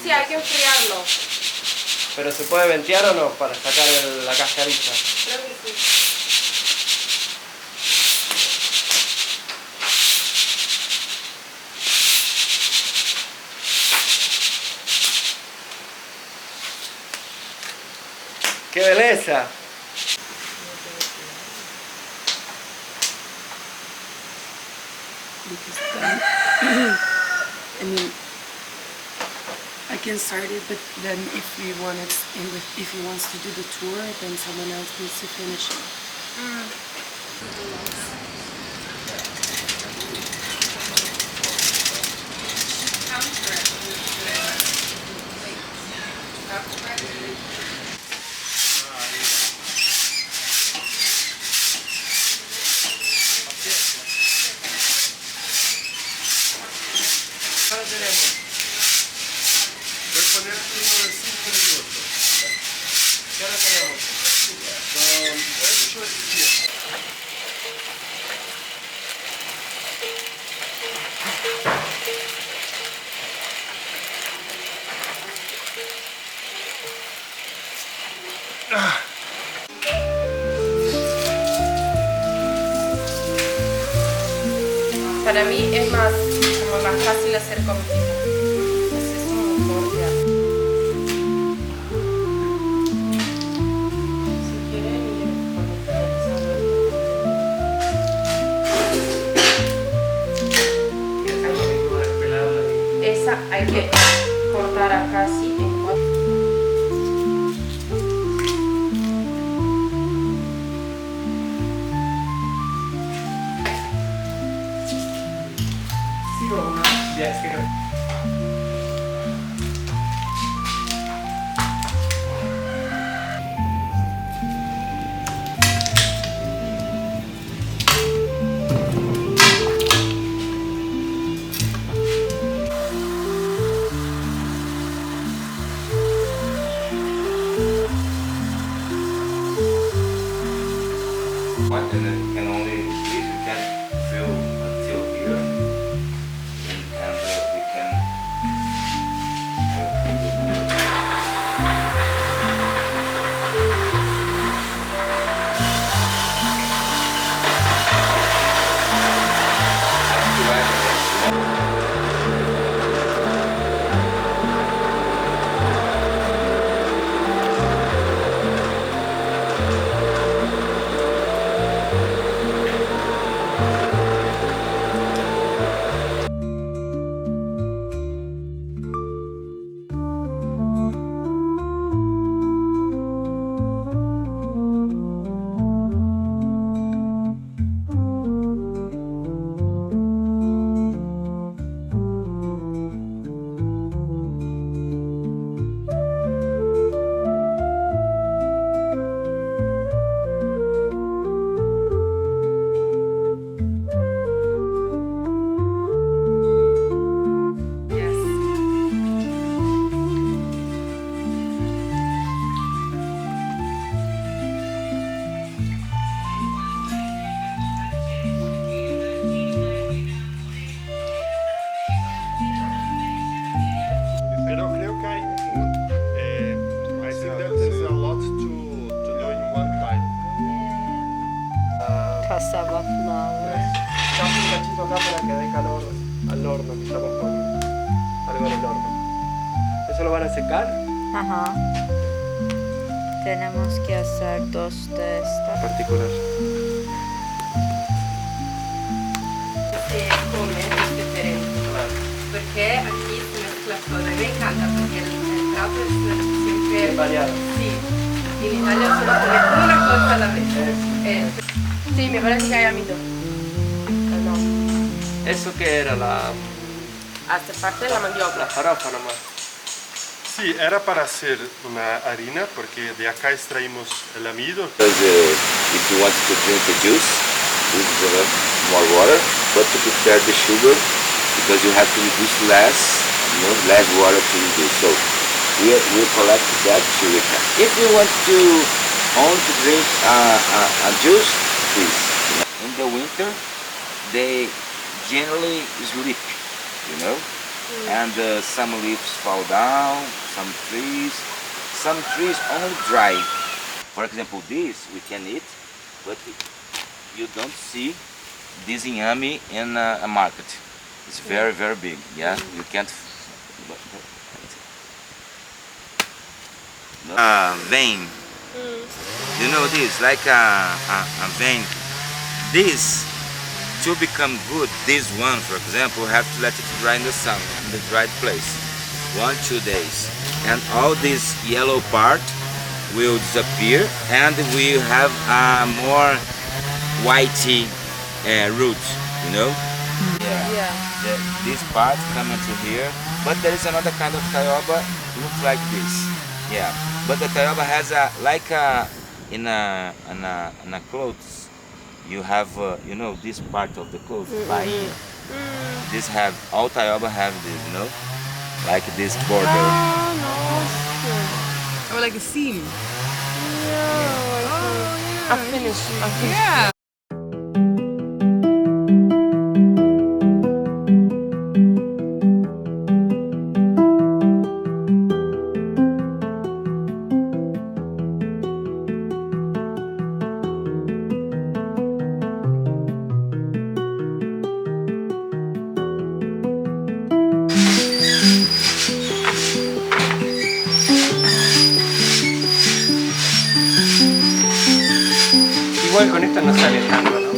Sí, hay que enfriarlo. ¿Pero se puede ventear o no para sacar la cascarilla? Creo que sí. ¡Qué belleza! I mean, I can start it, but then if he wants to do the tour, then someone else needs to finish it. Ya lo tenemos. Voy a poner uno de 5 minutos. Ya lo tenemos. Con 8 y 10. Para mí es más, como más fácil hacer comida. Así es como corta. Si quieren, esa hay que cortar acá así en 4. Ya, es que no. And then you can only increase, you can fill until here, and we can Pero creo que hay I think that there's a lot to do in one time. Cassava flour. Echamos un cachito acá para que dé calor al horno que estamos con algo en el horno. ¿Eso lo van a secar? Ajá. Tenemos que hacer 2 de estas. Particular. Se come es diferente. Porque aquí se mezcla todo. Me encanta porque el plato es siempre Bien variado. Sí. Y en Italia solo come una cosa a la vez. Sí, me parece que hay amido. No. ¿Eso qué era? Hace parte de la mandioca. La farofa nomás. Sí, era para hacer una harina porque de acá extraímos el amido. Because if you want to drink the juice, you need more water. But to prepare the sugar, because you have to reduce less water to reduce. So we'll collect that sugar cane. If you want to drink a juice, please. In the winter, they generally sleep, and some leaves fall down, some trees only dry. For example, this we can eat, but you don't see this inhame in a market. It's very, very big. Yeah, you can't. Vein. You know this, like a vein. This, to become good, this one, for example, have to let it dry in the sun, in the dried place, 1-2 days, and all this yellow part will disappear, and we have a more whitey root, you know. Yeah. This part come into here, but there is another kind of taioba, looks like this. Yeah, but the taioba has in a clothes. You have you know, this part of the clothes by here. This have all taioba have this, you know, like this border. Or like a seam. A finish. Yeah. Igual con esta no sale tanto, ¿no?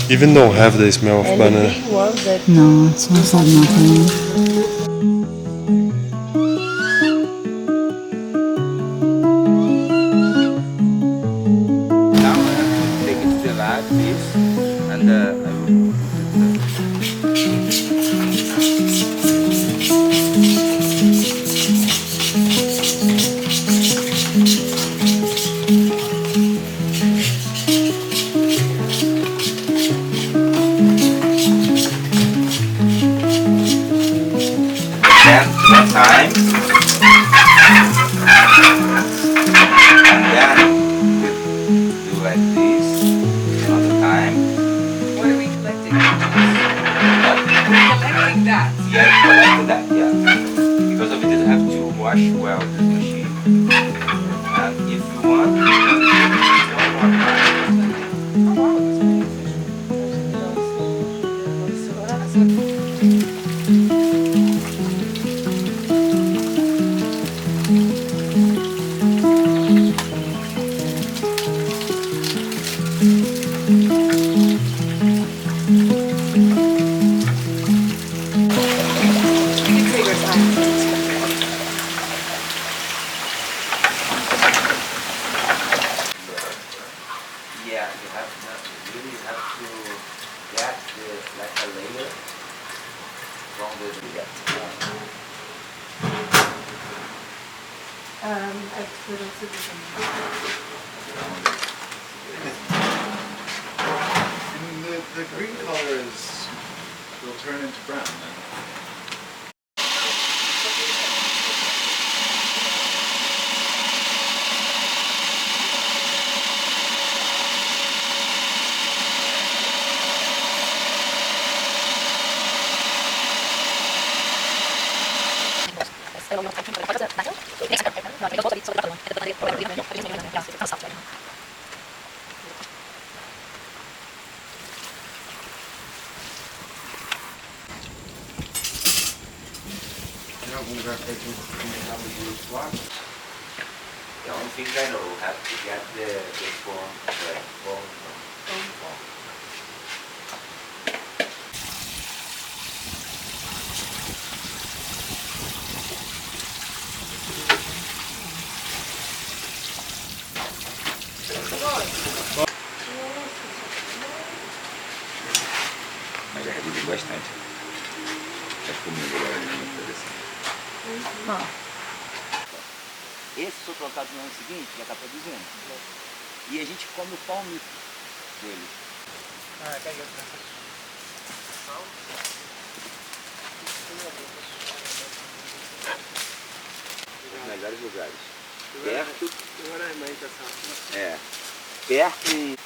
Even don't have the smell of banana. No, it smells like nothing. Now I have to take it to the lab, this, and I will. Then one time, and then do like this another time. What are we collecting? Yeah, you have to really have to get the like a layer from the And the green color is will turn into brown then. Tem algum lugar para gente começar o dia de quarto? The only thing I know, have to get the phone, Mas já reduziu bastante. As comidas agora é muito interessante. Esse foi plantado no ano seguinte, já está produzindo. E a gente come o palmito dele. Os melhores lugares. Perto. É. Perto e